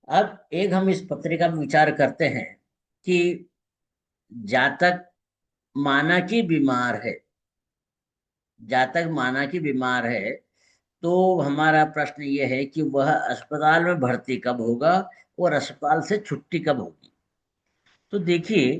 अब एक हम इस पत्रिका में विचार करते हैं कि जातक माना कि बीमार है, जातक माना कि बीमार है, तो हमारा प्रश्न ये है कि वह अस्पताल में भर्ती कब होगा और अस्पताल से छुट्टी कब होगी। तो देखिए,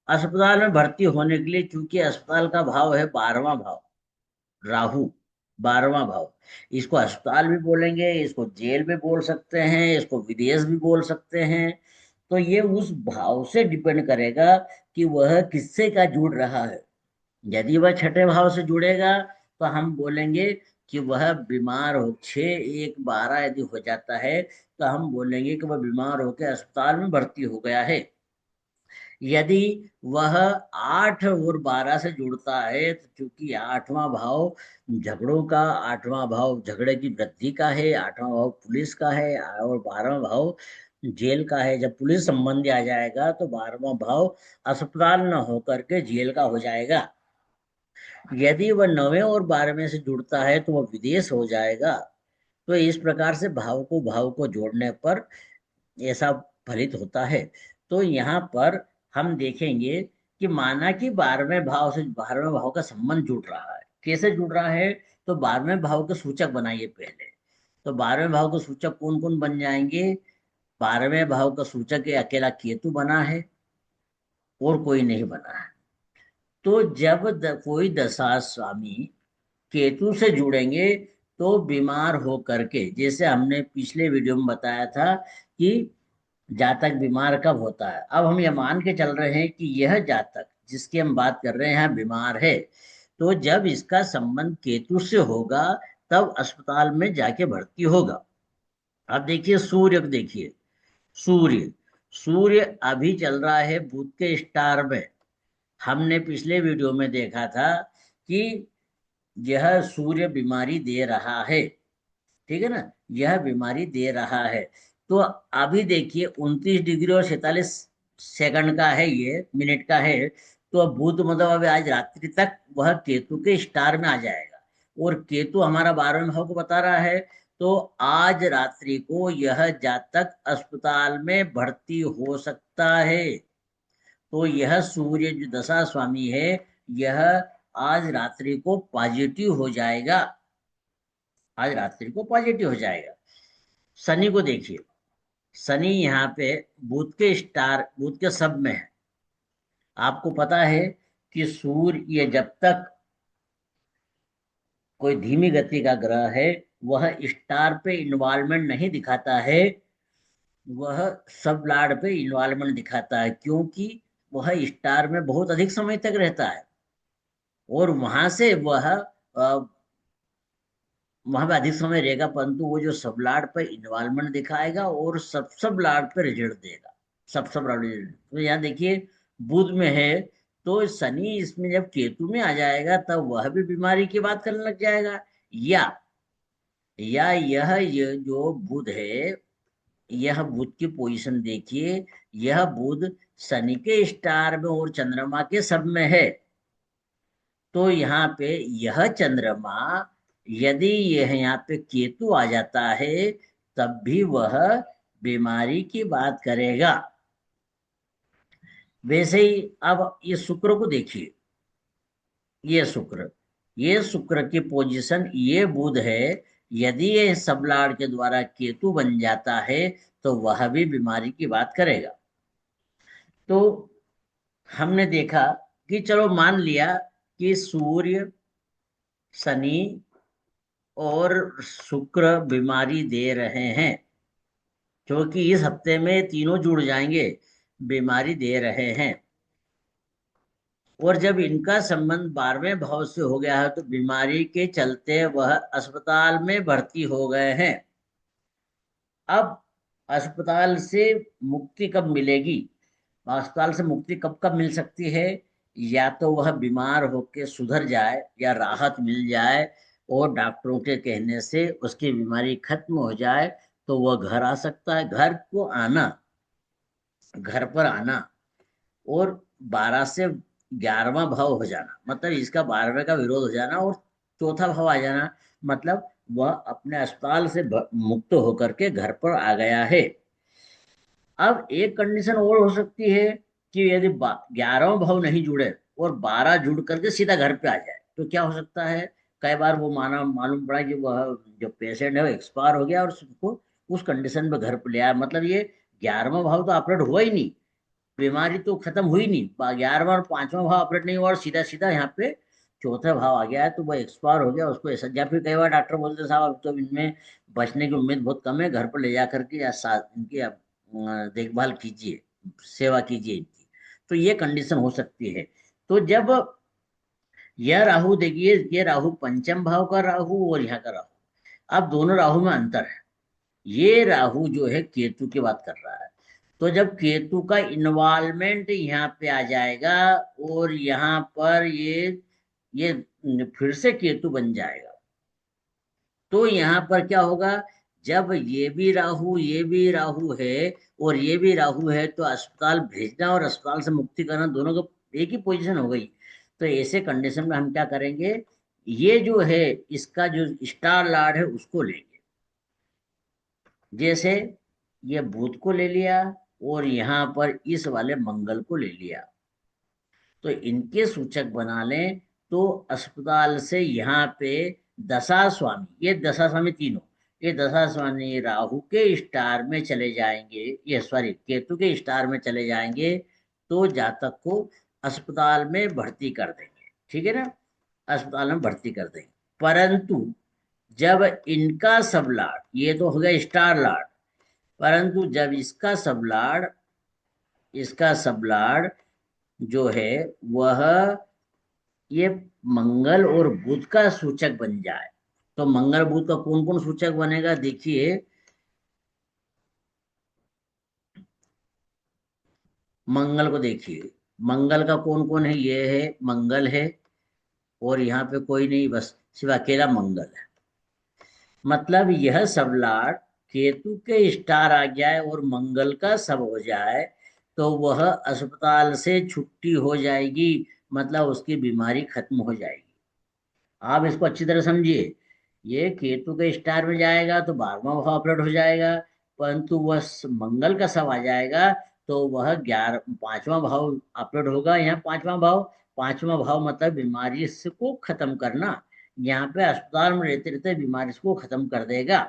अस्पताल में भर्ती होने के लिए, चूंकि अस्पताल का भाव है 12वां भाव, राहु, 12वां भाव। इसको अस्पताल भी बोलेंगे, इसको जेल भी बोल सकते हैं, इसको विदेश भी बोल सकते हैं। तो ये उस भाव से डिपेंड करेगा कि वह किससे का जुड़ रहा है। यदि वह छठे भाव से जुड़ेगा तो हम बोलेंगे कि वह बीमार हो, 6 1 12 यदि हो जाता है तो हम बोलेंगे कि वह बीमार होकर अस्पताल में भर्ती हो गया है। यदि वह 8 और 12 से जुड़ता है, तो चूंकि 8वां भाव झगड़ों का, 8वां भाव झगड़े की वृद्धि का है, 8वां भाव पुलिस का है और 12वां भाव जेल का है। जब पुलिस संबंधी आ जाएगा तो 12वां भाव अस्पताल न होकर के जेल का हो जाएगा। यदि वह 9वें और 12वें से जुड़ता है तो वह विदेश हो जाएगा। तो इस प्रकार से भाव को जोड़ने पर ऐसा फलित होता है। तो यहाँ पर हम देखेंगे कि माना कि 12वें भाव से 12वें भाव का संबंध जुड़ रहा है। कैसे जुड़ रहा है? तो 12वें भाव के सूचक बनाइए पहले। तो 12वें भाव के सूचक कौन कौन बन जाएंगे? 12वें भाव का सूचक ये अकेला केतु बना है और कोई नहीं बना है। तो जब कोई दशा स्वामी केतु से जुड़ेंगे तो बीमार हो करके, जैसे हमने पिछले वीडियो में बताया था कि जातक बीमार कब होता है। अब हम ये मान के चल रहे हैं कि यह जातक जिसकी हम बात कर रहे हैं बीमार है, तो जब इसका संबंध केतु से होगा तब अस्पताल में जाके भर्ती होगा। अब देखिए सूर्य को देखिए। सूर्य सूर्य अभी चल रहा है बुध के स्टार में। हमने पिछले वीडियो में देखा था कि यह सूर्य बीमारी दे रहा है, ठीक है ना, यह बीमारी दे रहा है। तो अभी देखिए 29 डिग्री और 47 सेकंड का है, ये मिनट का है। तो अब बुध मतलब अभी आज रात्रि तक वह केतु के स्टार में आ जाएगा। और केतु हमारा 12वें भाव को बता रहा है। तो आज रात्रि को यह जातक अस्पताल में भर्ती हो सकता है। तो यह सूर्य जो दशा स्वामी है, यह आज रात्रि को पॉजिटिव हो जाएगा, आज रात्रि को पॉजिटिव हो जाएगा। शनि को देखिए। शनि यहाँ पे बुध के स्टार, बुध के सब में है। आपको पता है कि सूर्य ये जब तक कोई धीमी गति का ग्रह है, वह स्टार पे इन्वॉल्वमेंट नहीं दिखाता है, वह सब लाड पे इन्वॉल्वमेंट दिखाता है, क्योंकि वह स्टार में बहुत अधिक समय तक रहता है और वहां से वह वहां पे अधिक समय रहेगा, परंतु वो जो सब लाड पे इन्वॉल्वमेंट दिखाएगा और सब लाड पे रिजल्ट देगा। सब लाड रिजल्ट। तो यहाँ देखिए बुध में है, तो शनि इसमें जब केतु में आ जाएगा तब वह भी बीमारी की बात करने लग जाएगा। या यह जो बुध है, यह बुध की पोजीशन देखिए। यह बुध शनि के स्टार में और चंद्रमा के सब में है। तो यहाँ पे यह चंद्रमा, यदि यह यहाँ पे केतु आ जाता है तब भी वह बीमारी की बात करेगा। वैसे ही अब ये शुक्र को देखिए। ये शुक्र की पोजीशन, ये बुध है। यदि ये सबलाड़ के द्वारा केतु बन जाता है तो वह भी बीमारी की बात करेगा। तो हमने देखा कि चलो मान लिया कि सूर्य, शनि और शुक्र बीमारी दे रहे हैं, क्योंकि इस हफ्ते में तीनों जुड़ जाएंगे, बीमारी दे रहे हैं। और जब इनका संबंध 12वें भाव से हो गया है तो बीमारी के चलते वह अस्पताल में भर्ती हो गए हैं। अब अस्पताल से मुक्ति कब मिलेगी? अस्पताल से मुक्ति कब कब मिल सकती है? या तो वह बीमार होकर सुधर जाए या राहत मिल जाए और डॉक्टरों के कहने से उसकी बीमारी खत्म हो जाए तो वह घर आ सकता है। घर पर आना और 12 से 11वां भाव हो जाना, मतलब इसका 12वें का विरोध हो जाना और चौथा भाव आ जाना, मतलब वह अपने अस्पताल से मुक्त होकर के घर पर आ गया है। अब एक कंडीशन और हो सकती है कि यदि 11वां भाव नहीं जुड़े और 12 जुड़ करके सीधा घर पे आ जाए, तो क्या हो सकता है? कई बार वो माना मालूम पड़ा कि वह जो पेशेंट है वो एक्सपायर हो गया और उसको उस कंडीशन में घर पे ले आया, मतलब ये 11वां भाव तो ऑपरेट हुआ ही नहीं, बीमारी तो खत्म हुई नहीं, 11वां और 5वां भाव ऑपरेट नहीं हुआ और सीधा सीधा यहाँ पे चौथा भाव आ गया है, तो वो एक्सपायर हो गया, उसको ऐसा। या फिर कई बार डॉक्टर बोलते हैं, साहब अब तो इनमें बचने की उम्मीद बहुत कम है, घर पर ले जा करके या साथ इनकी आप देखभाल कीजिए, सेवा कीजिए इनकी। तो ये कंडीशन हो सकती है। तो जब यह राहु देखिए, ये राहु पंचम भाव का राहु और यहाँ का राहु, अब दोनों राहु में अंतर है। ये राहु जो है केतु की बात कर रहा है, तो जब केतु का इन्वॉल्वमेंट यहाँ पे आ जाएगा और यहाँ पर ये फिर से केतु बन जाएगा, तो यहाँ पर क्या होगा? जब ये भी राहु है और ये भी राहु है, तो अस्पताल भेजना और अस्पताल से मुक्ति करना दोनों का एक ही पोजीशन हो गई। तो ऐसे कंडीशन में हम क्या करेंगे? ये जो है इसका जो स्टार लॉर्ड है उसको लेंगे। जैसे ये बुध को ले लिया और यहाँ पर इस वाले मंगल को ले लिया, तो इनके सूचक बना लें। तो अस्पताल से यहाँ पे दशा स्वामी, ये दशा स्वामी तीनों, ये दशा स्वामी राहु के स्टार में चले जाएंगे, ये सॉरी केतु के स्टार में चले जाएंगे, तो जातक को अस्पताल में भर्ती कर देंगे, ठीक है ना? अस्पताल में भर्ती कर देंगे। परंतु जब इनका सब लॉर्ड, ये तो हो गया स्टार लॉर्ड, परंतु जब इसका सब लॉर्ड जो है वह ये मंगल और बुध का सूचक बन जाए, तो मंगल बुध का कौन कौन सूचक बनेगा देखिए। मंगल को देखिए, मंगल का कौन कौन है? ये है मंगल है, और यहाँ पे कोई नहीं, बस सिर्फ अकेला मंगल है। मतलब यह सब लॉर्ड केतु के स्टार आ जाए और मंगल का सब हो जाए, तो वह अस्पताल से छुट्टी हो जाएगी, मतलब उसकी बीमारी खत्म हो जाएगी। आप इसको अच्छी तरह समझिए। ये केतु के स्टार में जाएगा तो 12वां भाव ऑपरेट हो जाएगा, परंतु वह मंगल का सब आ जाएगा तो वह 5वां भाव ऑपरेट होगा। यहाँ 5वां भाव, 5वां भाव मतलब बीमारी को खत्म करना, यहाँ पे अस्पताल में रहते रहते बीमारी को खत्म कर देगा।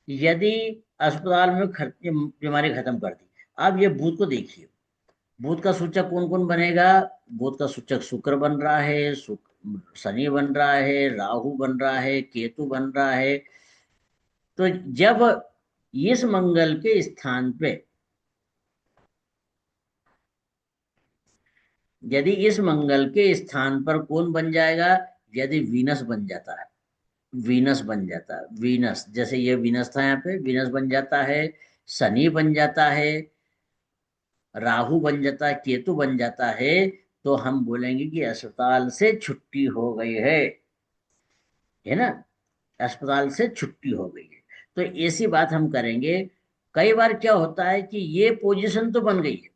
यदि अस्पताल में बीमारी खत्म कर दी, अब ये बुध को देखिए, बुध का सूचक कौन कौन बनेगा? बुध का सूचक शुक्र बन रहा है, शनि बन रहा है, राहु बन रहा है, केतु बन रहा है। तो जब इस मंगल के स्थान पे, यदि इस मंगल के स्थान पर कौन बन जाएगा? यदि वीनस बन जाता है, वीनस बन जाता है, वीनस जैसे ये वीनस था यहाँ पे, वीनस बन जाता है, शनि बन जाता है, राहु बन जाता है, केतु बन जाता है, तो हम बोलेंगे कि अस्पताल से छुट्टी हो गई है ना? अस्पताल से छुट्टी हो गई है। तो ऐसी बात हम करेंगे। कई बार क्या होता है कि ये पोजीशन तो बन गई है,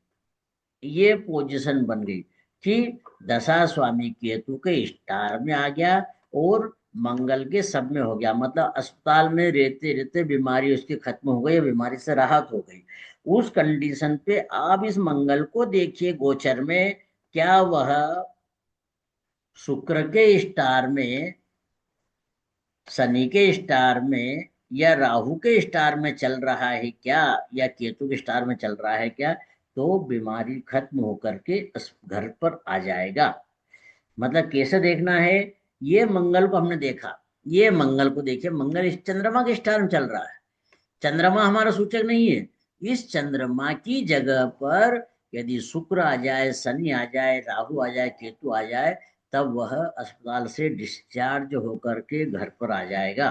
ये पोजीशन बन गई कि दशा स्वामी केतु के स्टार में आ गया और मंगल के सब में हो गया, मतलब अस्पताल में रहते रहते बीमारी उसकी खत्म हो गई, बीमारी से राहत हो गई। उस कंडीशन पे आप इस मंगल को देखिए गोचर में, क्या वह शुक्र के स्टार में, शनि के स्टार में या राहु के स्टार में चल रहा है क्या, या केतु के स्टार में चल रहा है क्या, तो बीमारी खत्म होकर के इस घर पर आ जाएगा। मतलब कैसे देखना है? ये मंगल को हमने देखा, ये मंगल को देखिए, मंगल इस चंद्रमा के स्टार में चल रहा है, चंद्रमा हमारा सूचक नहीं है। इस चंद्रमा की जगह पर यदि शुक्र आ जाए, शनि आ जाए, राहु आ जाए, केतु आ जाए, तब वह अस्पताल से डिस्चार्ज होकर के घर पर आ जाएगा।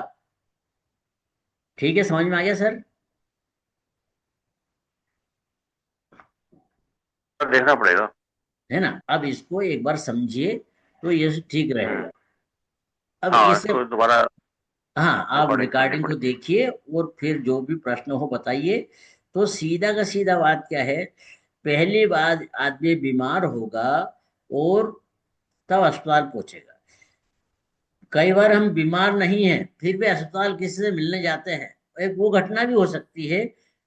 ठीक है, समझ में आ गया सर? देखना पड़ेगा। है ना? अब इसको एक बार समझिए तो ये ठीक हम्म। रहेगा। अब हाँ, इसे, इसको दोबारा हाँ, आप रिकॉर्डिंग सुननी रिकॉर्डिंग को पड़ेगी। देखिए और फिर जो भी प्रश्न हो बताइए। तो सीधा का सीधा बात क्या है? पहली बार आदमी बीमार होगा और तब अस्पताल पहुंचेगा। कई बार हम बीमार नहीं हैं फिर भी अस्पताल किसी से मिलने जाते हैं, एक वो घटना भी हो सकती है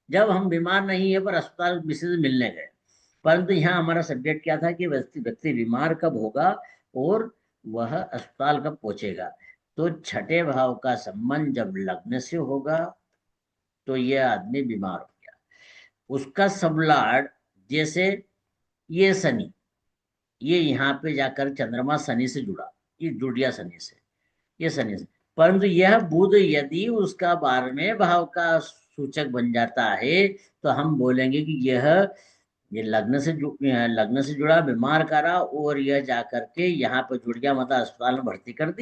जब हम बीमार नहीं है पर अस्पताल किसी से मिलने गए, परंतु यहाँ हमारा सब्जेक्ट क्या था कि व्यक्ति व्यक्ति बीमार कब होगा और वह अस्पताल कब पहुंचेगा। तो छठे भाव का संबंध जब लग्न से होगा तो यह आदमी बीमार हो गया। उसका सबलाड, जैसे ये शनि, ये यहाँ पे जाकर चंद्रमा शनि से जुड़ा, ये जुड़ गया शनि से, ये शनि से। परंतु यह बुध यदि उसका 12वें भाव का सूचक बन जाता है तो हम बोलेंगे कि ये लग्न से जुड़ा, बीमार करा, और यह जाकर के यहाँ पे जुड़ गया, मतलब अस्पताल में भर्ती कर दिया।